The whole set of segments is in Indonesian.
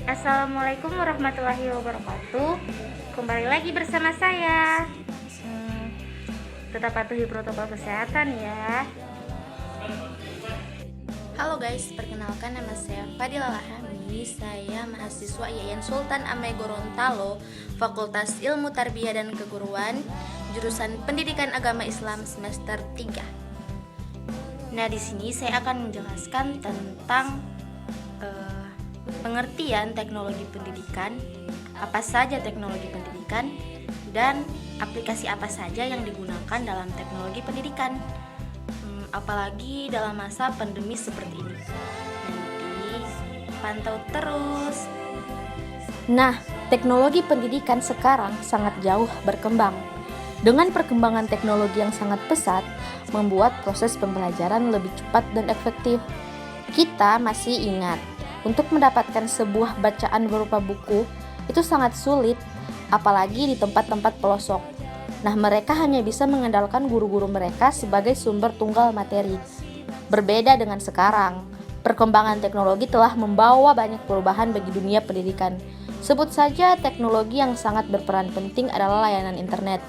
Assalamualaikum warahmatullahi wabarakatuh. Kembali lagi bersama saya. Tetap patuhi protokol kesehatan ya. Halo guys, perkenalkan nama saya Fadila Lahami. Saya mahasiswa Yayan Sultan Amai Gorontalo, Fakultas Ilmu Tarbiyah dan Keguruan, jurusan Pendidikan Agama Islam semester 3. Nah, di sini saya akan menjelaskan tentang pengertian teknologi pendidikan, apa saja teknologi pendidikan, dan aplikasi apa saja yang digunakan dalam teknologi pendidikan. Apalagi dalam masa pandemi seperti ini. Nanti pantau terus. Nah, teknologi pendidikan sekarang sangat jauh berkembang. Dengan perkembangan teknologi yang sangat pesat, membuat proses pembelajaran lebih cepat dan efektif. Kita masih ingat, untuk mendapatkan sebuah bacaan berupa buku, itu sangat sulit, apalagi di tempat-tempat pelosok. Nah, mereka hanya bisa mengandalkan guru-guru mereka sebagai sumber tunggal materi. Berbeda dengan sekarang, perkembangan teknologi telah membawa banyak perubahan bagi dunia pendidikan. Sebut saja teknologi yang sangat berperan penting adalah layanan internet.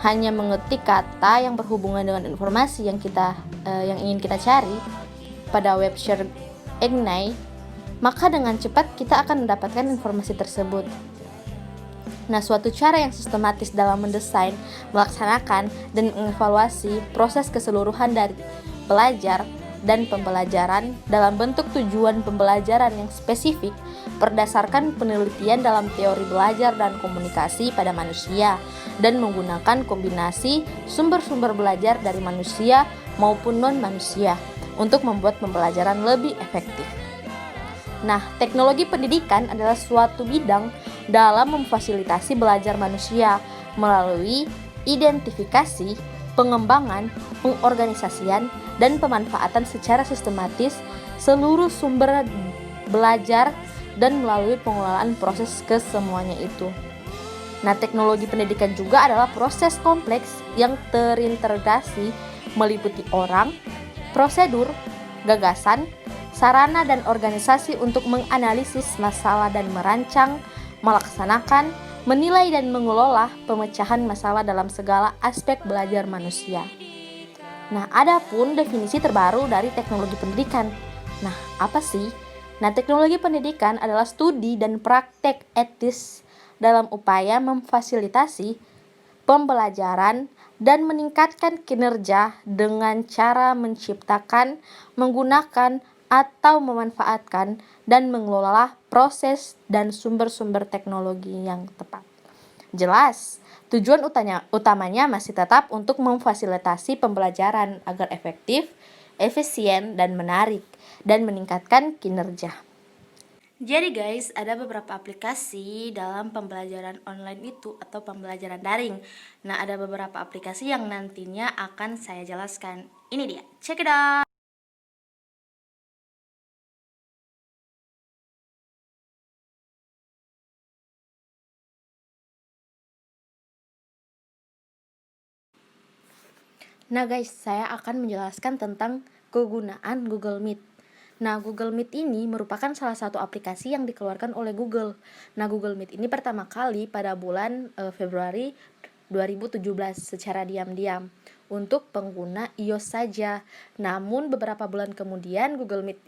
Hanya mengetik kata yang berhubungan dengan informasi yang ingin kita cari pada web share Ignite, maka dengan cepat kita akan mendapatkan informasi tersebut. Nah, suatu cara yang sistematis dalam mendesain, melaksanakan, dan mengevaluasi proses keseluruhan dari belajar dan pembelajaran dalam bentuk tujuan pembelajaran yang spesifik berdasarkan penelitian dalam teori belajar dan komunikasi pada manusia dan menggunakan kombinasi sumber-sumber belajar dari manusia maupun non-manusia untuk membuat pembelajaran lebih efektif. Nah, teknologi pendidikan adalah suatu bidang dalam memfasilitasi belajar manusia melalui identifikasi, pengembangan, pengorganisasian, dan pemanfaatan secara sistematis seluruh sumber belajar dan melalui pengelolaan proses kesemuanya itu. Nah, teknologi pendidikan juga adalah proses kompleks yang terintegrasi meliputi orang, prosedur, gagasan, sarana dan organisasi untuk menganalisis masalah dan merancang, melaksanakan, menilai dan mengelola pemecahan masalah dalam segala aspek belajar manusia. Nah, ada pun definisi terbaru dari teknologi pendidikan. Nah, apa sih? Nah, teknologi pendidikan adalah studi dan praktek etis dalam upaya memfasilitasi pembelajaran dan meningkatkan kinerja dengan cara menciptakan, menggunakan, atau memanfaatkan dan mengelola proses dan sumber-sumber teknologi yang tepat. Jelas, tujuan utamanya masih tetap untuk memfasilitasi pembelajaran agar efektif, efisien, dan menarik, dan meningkatkan kinerja. Jadi guys, ada beberapa aplikasi dalam pembelajaran online itu atau pembelajaran daring. Nah, ada beberapa aplikasi yang nantinya akan saya jelaskan. Ini dia, check it out. Nah guys, saya akan menjelaskan tentang kegunaan Google Meet. Nah, Google Meet ini merupakan salah satu aplikasi yang dikeluarkan oleh Google. Nah, Google Meet ini pertama kali pada bulan Februari 2017 secara diam-diam untuk pengguna iOS saja. Namun beberapa bulan kemudian Google Meet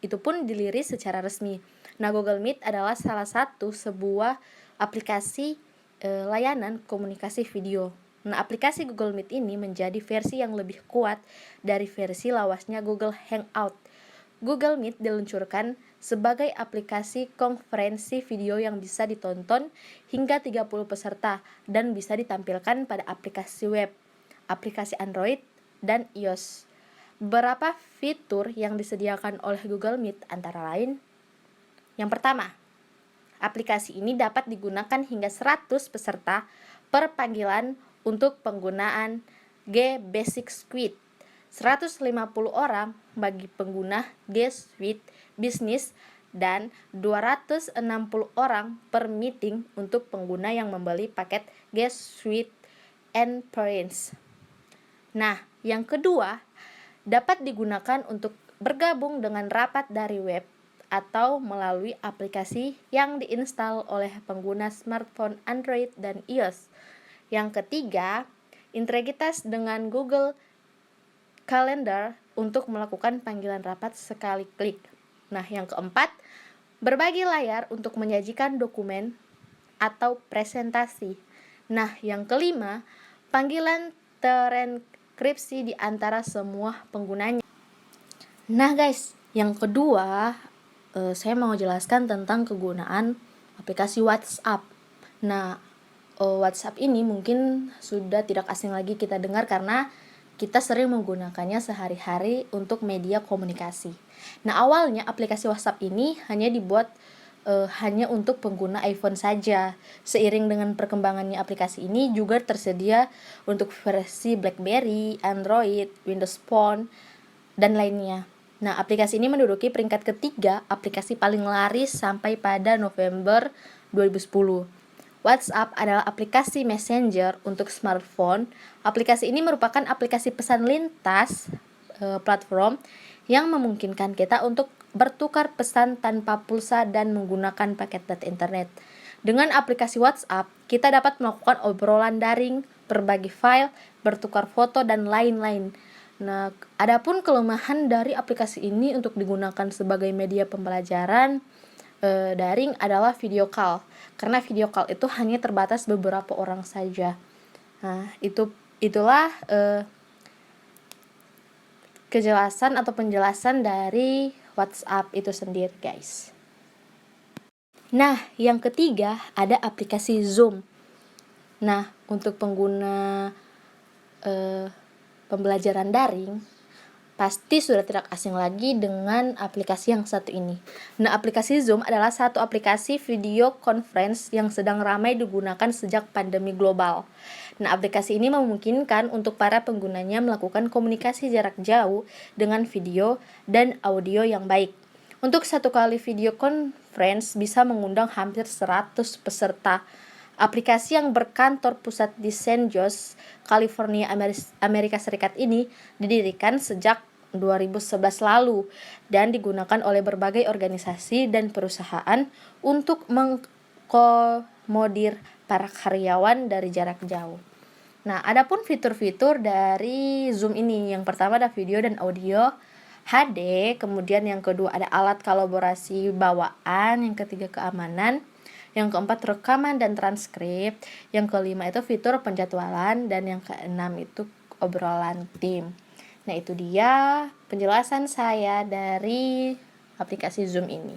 itu pun diliris secara resmi. Nah, Google Meet adalah salah satu sebuah aplikasi layanan komunikasi video. Nah, aplikasi Google Meet ini menjadi versi yang lebih kuat dari versi lawasnya Google Hangout. Google Meet diluncurkan sebagai aplikasi konferensi video yang bisa ditonton hingga 30 peserta dan bisa ditampilkan pada aplikasi web, aplikasi Android, dan iOS. Beberapa fitur yang disediakan oleh Google Meet antara lain: yang pertama, aplikasi ini dapat digunakan hingga 100 peserta per panggilan untuk penggunaan G-Basic Suite, 150 orang bagi pengguna G-Suite Business, dan 260 orang per meeting untuk pengguna yang membeli paket G-Suite Experience. Nah, yang kedua, dapat digunakan untuk bergabung dengan rapat dari web atau melalui aplikasi yang diinstal oleh pengguna smartphone Android dan iOS. Yang ketiga, integritas dengan Google Calendar untuk melakukan panggilan rapat sekali klik. Nah, yang keempat, berbagi layar untuk menyajikan dokumen atau presentasi. Nah, yang kelima, panggilan terenkripsi di antara semua penggunanya. Nah guys, yang kedua, saya mau jelaskan tentang kegunaan aplikasi WhatsApp. Nah, WhatsApp ini mungkin sudah tidak asing lagi kita dengar karena kita sering menggunakannya sehari-hari untuk media komunikasi. Nah, awalnya aplikasi WhatsApp ini hanya dibuat hanya untuk pengguna iPhone saja. Seiring dengan perkembangannya aplikasi ini juga tersedia untuk versi BlackBerry, Android, Windows Phone, dan lainnya. Nah, aplikasi ini menduduki peringkat ketiga aplikasi paling laris sampai pada November 2010. WhatsApp adalah aplikasi messenger untuk smartphone. Aplikasi ini merupakan aplikasi pesan lintas platform yang memungkinkan kita untuk bertukar pesan tanpa pulsa dan menggunakan paket data internet. Dengan aplikasi WhatsApp, kita dapat melakukan obrolan daring, berbagi file, bertukar foto, dan lain-lain. Nah, adapun kelemahan dari aplikasi ini untuk digunakan sebagai media pembelajaran daring adalah video call. Karena video call itu hanya terbatas beberapa orang saja. Nah, itulah kejelasan atau penjelasan dari WhatsApp itu sendiri, guys. Nah, yang ketiga ada aplikasi Zoom. Nah, untuk pengguna pembelajaran daring pasti sudah tidak asing lagi dengan aplikasi yang satu ini. Nah, aplikasi Zoom adalah satu aplikasi video conference yang sedang ramai digunakan sejak pandemi global. Nah, aplikasi ini memungkinkan untuk para penggunanya melakukan komunikasi jarak jauh dengan video dan audio yang baik. Untuk satu kali video conference bisa mengundang hampir 100 peserta. Aplikasi yang berkantor pusat di San Jose, California, Amerika Serikat ini didirikan sejak 2011 lalu dan digunakan oleh berbagai organisasi dan perusahaan untuk mengakomodir para karyawan dari jarak jauh. Nah, adapun fitur-fitur dari Zoom ini, yang pertama ada video dan audio HD, kemudian yang kedua ada alat kolaborasi bawaan, yang ketiga keamanan, yang keempat rekaman dan transkrip, yang kelima itu fitur penjadwalan, dan yang keenam itu obrolan tim. Nah, itu dia penjelasan saya dari aplikasi Zoom ini.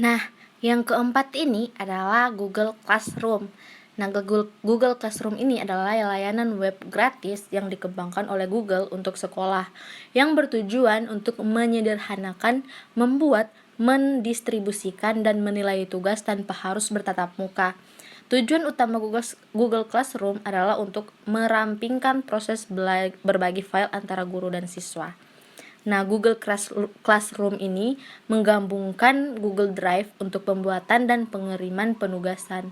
Nah, yang keempat ini adalah Google Classroom. Nah, Google Classroom ini adalah layanan web gratis yang dikembangkan oleh Google untuk sekolah, yang bertujuan untuk menyederhanakan, membuat, mendistribusikan, dan menilai tugas tanpa harus bertatap muka. Tujuan utama Google Classroom adalah untuk merampingkan proses berbagi file antara guru dan siswa. Nah, Google Classroom ini menggabungkan Google Drive untuk pembuatan dan pengiriman penugasan,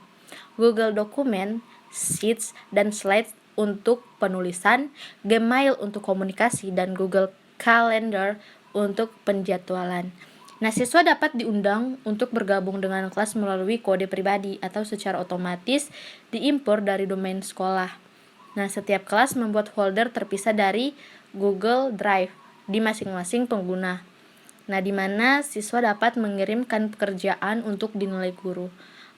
Google Dokumen, Sheets, dan Slides untuk penulisan, Gmail untuk komunikasi, dan Google Calendar untuk penjadwalan. Nah, siswa dapat diundang untuk bergabung dengan kelas melalui kode pribadi atau secara otomatis diimpor dari domain sekolah. Nah, setiap kelas membuat folder terpisah dari Google Drive di masing-masing pengguna. Nah, di mana siswa dapat mengirimkan pekerjaan untuk dinilai guru.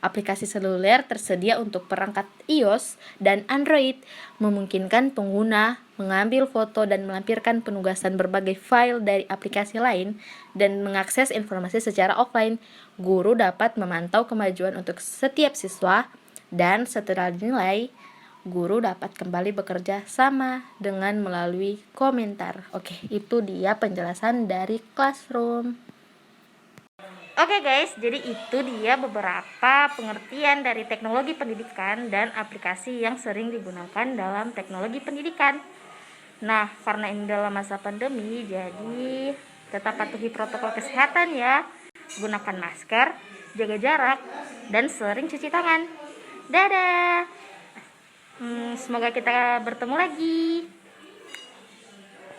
Aplikasi seluler tersedia untuk perangkat iOS dan Android, memungkinkan pengguna mengambil foto dan melampirkan penugasan berbagai file dari aplikasi lain dan mengakses informasi secara offline. Guru dapat memantau kemajuan untuk setiap siswa dan setelah dinilai, guru dapat kembali bekerja sama dengan melalui komentar. Oke, itu dia penjelasan dari Classroom. Oke guys, jadi itu dia beberapa pengertian dari teknologi pendidikan dan aplikasi yang sering digunakan dalam teknologi pendidikan. Nah, karena ini dalam masa pandemi, jadi tetap patuhi protokol kesehatan ya. Gunakan masker, jaga jarak, dan sering cuci tangan. Dadah. Semoga kita bertemu lagi.